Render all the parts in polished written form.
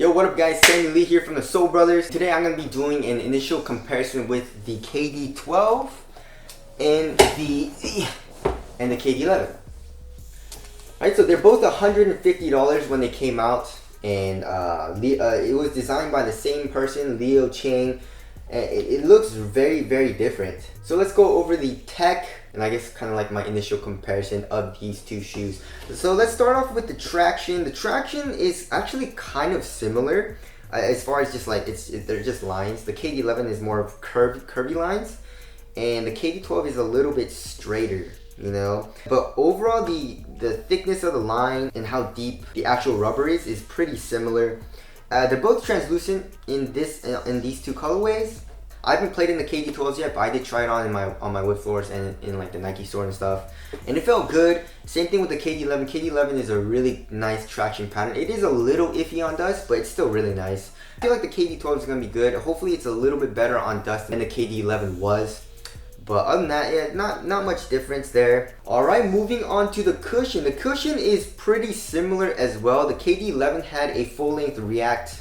Yo, what up guys, Sammy Lee here from the Soul Brothers. Today I'm going to be doing an initial comparison with the KD12 and the KD11. Alright, so they're both $150 when they came out, and it was designed by the same person, Leo Chang. It looks very, very different. So let's go over the tech and I guess kind of like my initial comparison of these two shoes. So let's start off with the traction. The traction is actually kind of similar as far as just like they're just lines. The KD11 is more of curvy lines, and the KD12 is a little bit straighter, you know. But overall, the thickness of the line and how deep the actual rubber is pretty similar. They're both translucent in these two colorways. I haven't played in the KD12s yet, but I did try it on my wood floors and in like the Nike store and stuff, and it felt good. Same thing with the KD11. KD11 is a really nice traction pattern. It is a little iffy on dust, but it's still really nice. I feel like the KD12 is gonna be good. Hopefully, it's a little bit better on dust than the KD11 was. But other than that, yeah, not much difference there. Alright, moving on to the cushion. The cushion is pretty similar as well. The KD11 had a full-length React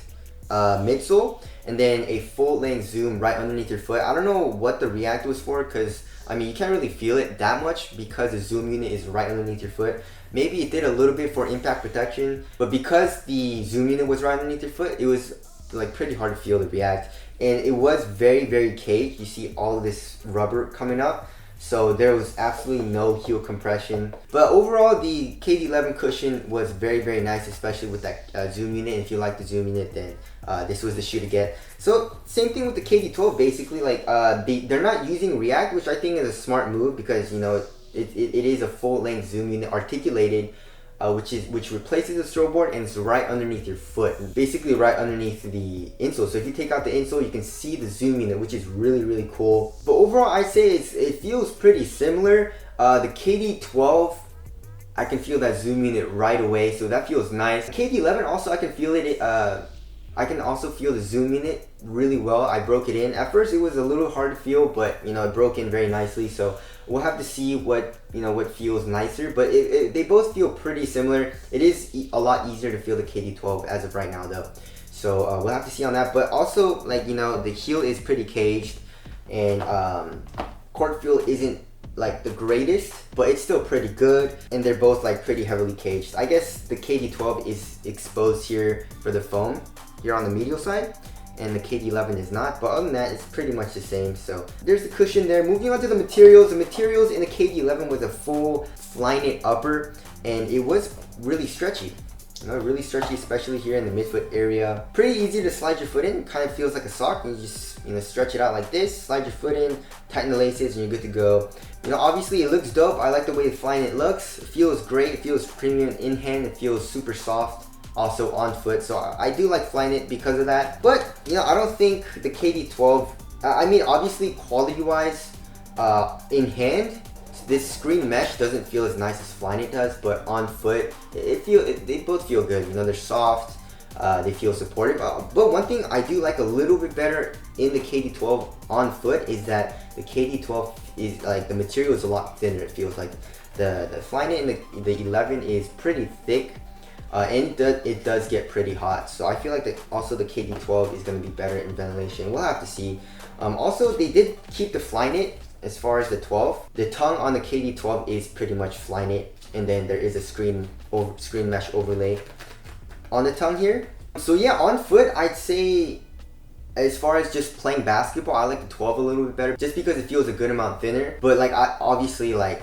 midsole, and then a full-length Zoom right underneath your foot. I don't know what the React was for, because I mean you can't really feel it that much because the Zoom unit is right underneath your foot. Maybe it did a little bit for impact protection, but because the Zoom unit was right underneath your foot, it was like pretty hard to feel the React, and it was very, very caged. You see all of this rubber coming up, so there was absolutely no heel compression. But overall, the KD11 cushion was very, very nice, especially with that Zoom unit. If you like the Zoom unit, then this was the shoe to get. So same thing with the KD12. Basically, like they're not using React, which I think is a smart move, because you know it is a full-length Zoom unit articulated, which replaces the strobe board, and it's right underneath your foot, basically right underneath the insole. So if you take out the insole, you can see the Zoom unit, which is really, really cool. But overall, I say it feels pretty similar. The KD12, I can feel that Zoom unit right away, so that feels nice. KD11 also, I can feel it. I can also feel the Zoom unit really well. I broke it in. At first, it was a little hard to feel, but you know it broke in very nicely. So we'll have to see what feels nicer. But they both feel pretty similar. It is a lot easier to feel the KD12 as of right now, though. So we'll have to see on that. But also, like, you know, the heel is pretty caged, and court feel isn't like the greatest, but it's still pretty good, and they're both like pretty heavily caged. I guess the KD12 is exposed here for the foam here on the medial side, and the KD11 is not. But other than that, it's pretty much the same. So there's the cushion there. Moving on to the materials. The materials in the KD11 was a full Flyknit upper, and it was really stretchy. You know, really stretchy, especially here in the midfoot area. Pretty easy to slide your foot in. Kind of feels like a sock. You just, you know, stretch it out like this, slide your foot in, tighten the laces, and you're good to go. You know, obviously it looks dope. I like the way the Flyknit looks. It feels great. It feels premium in hand. It feels super soft also on foot. So I do like Flyknit because of that. But you know, I don't think the KD12. I mean, obviously quality-wise, in hand, this screen mesh doesn't feel as nice as Flyknit does, but on foot, they both feel good. You know, they're soft, they feel supportive. But one thing I do like a little bit better in the KD12 on foot is that the KD12 is like, the material is a lot thinner. It feels like the Flyknit and the 11 is pretty thick, and it does get pretty hot. So I feel like also the KD12 is going to be better in ventilation. We'll have to see. Also, they did keep the Flyknit. As far as the 12, the tongue on the KD12 is pretty much Flyknit, and then there is a screen mesh overlay on the tongue here. So yeah, on foot, I'd say as far as just playing basketball, I like the 12 a little bit better, just because it feels a good amount thinner. But like, I obviously, like,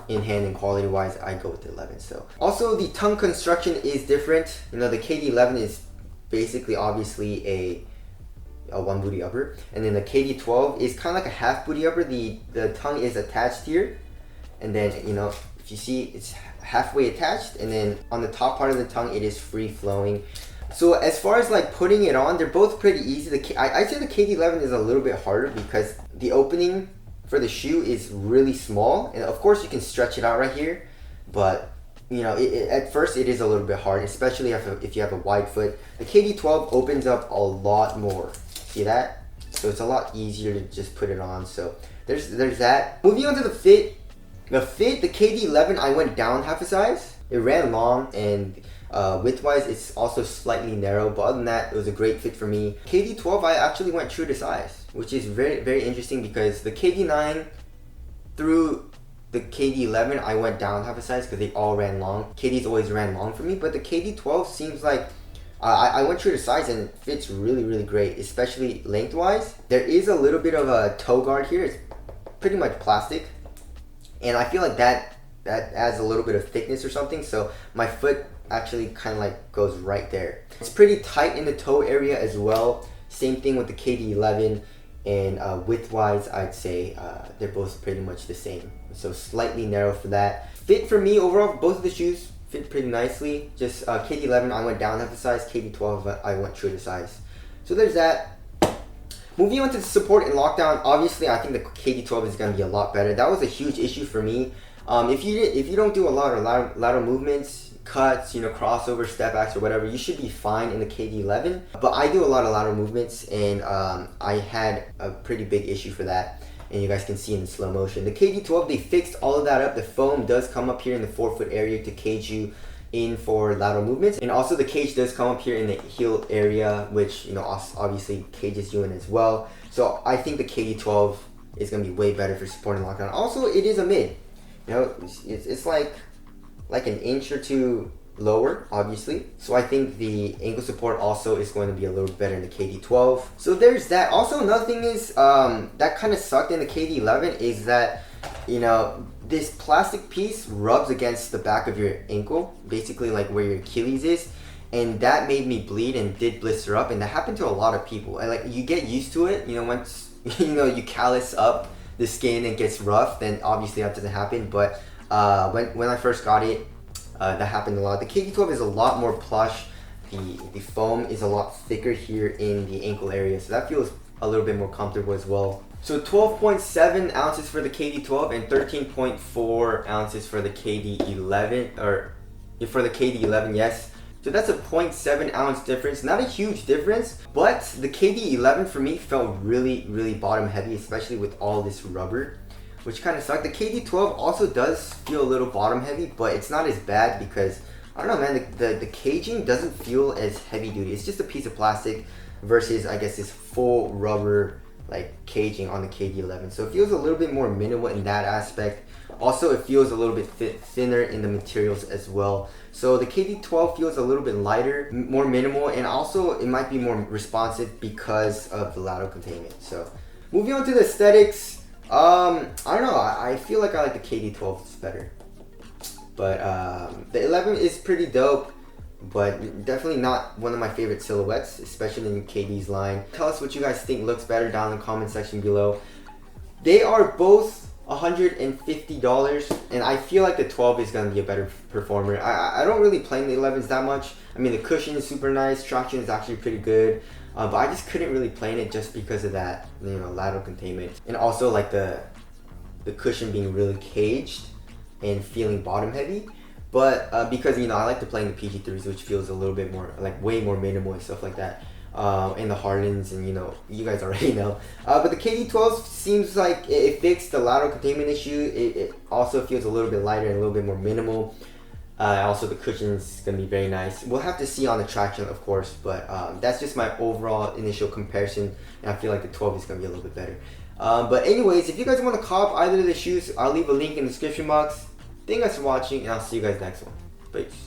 in hand and quality wise, I go with the 11. So also, the tongue construction is different. You know, the KD11 is basically obviously a one booty upper, and then the KD12 is kind of like a half booty upper. The tongue is attached here, and then, you know, if you see, it's halfway attached, and then on the top part of the tongue it is free flowing. So as far as like putting it on, they're both pretty easy. I'd say the KD11 is a little bit harder because the opening for the shoe is really small, and of course you can stretch it out right here, but you know, at first it is a little bit hard, especially if you have a wide foot. The KD12 opens up a lot more. See that? So it's a lot easier to just put it on. So there's that. Moving on to the fit. The KD11, I went down half a size. It ran long, and Width-wise, it's also slightly narrow, but other than that, it was a great fit for me. KD12, I actually went true to size, which is very, very interesting because the KD9 through the KD11, I went down half a size because they all ran long. KD's always ran long for me, but the KD12 seems like I went true to size and it fits really, really great, especially lengthwise. There is a little bit of a toe guard here. It's pretty much plastic, and I feel like that adds a little bit of thickness or something, so my foot actually kind of like goes right there. It's pretty tight in the toe area as well. Same thing with the KD11, and width-wise, I'd say they're both pretty much the same. So slightly narrow for that. Fit for me overall, both of the shoes fit pretty nicely. Just KD11, I went down half a size. KD12, I went true to size. So there's that. Moving on to the support and lockdown, obviously I think the KD12 is going to be a lot better. That was a huge issue for me. If you don't do a lot of lateral movements, cuts, crossover, step backs or whatever, you should be fine in the KD11. But I do a lot of lateral movements, and I had a pretty big issue for that. And you guys can see in slow motion. The KD12, they fixed all of that up. The foam does come up here in the forefoot area to cage you in for lateral movements, and also the cage does come up here in the heel area, which obviously cages you in as well. So I think the KD12 is going to be way better for support and lockdown. Also, it is a mid. It's like an inch or two lower, obviously. So I think the ankle support also is going to be a little better in the KD12. So there's that. Also, another thing is that kind of sucked in the KD11 is that this plastic piece rubs against the back of your ankle, basically like where your Achilles is, and that made me bleed and did blister up, and that happened to a lot of people. And like, you get used to it, once you callus up the skin and gets rough, then obviously that doesn't happen. But when I first got it, that happened a lot. The KD12 is a lot more plush. The foam is a lot thicker here in the ankle area, so that feels a little bit more comfortable as well. So 12.7 ounces for the KD12 and 13.4 ounces for the KD11, or for the KD11, yes. So that's a 0.7 ounce difference. Not a huge difference, but the KD11 for me felt really, really bottom heavy, especially with all this rubber, which kind of sucked. The KD12 also does feel a little bottom heavy, but it's not as bad because, I don't know, man, the caging doesn't feel as heavy duty. It's just a piece of plastic versus, I guess, this full rubber like caging on the KD11. So it feels a little bit more minimal in that aspect. Also, it feels a little bit thinner in the materials as well. So the KD12 feels a little bit lighter, more minimal, and also it might be more responsive because of the lateral containment. So moving on to the aesthetics, I don't know, I feel like I like the KD12 better. But the 11 is pretty dope, but definitely not one of my favorite silhouettes, especially in KD's line. Tell us what you guys think looks better down in the comment section below. They are both $150, and I feel like the 12 is going to be a better performer. I don't really play in the 11s that much. I mean, the cushion is super nice, traction is actually pretty good, but I just couldn't really play in it just because of that, lateral containment, and also like the cushion being really caged and feeling bottom heavy. But because I like to play in the PG3s, which feels a little bit more like way more minimal and stuff like that, and the Hardens, and you guys already know. But the KD12 seems like it fixed the lateral containment issue. It also feels a little bit lighter and a little bit more minimal. Also, the cushion is gonna be very nice. We'll have to see on the traction, of course, but that's just my overall initial comparison, and I feel like the 12 is gonna be a little bit better. But anyways, if you guys want to cop either of the shoes, I'll leave a link in the description box. Thank you guys for watching, and I'll see you guys next one. Peace.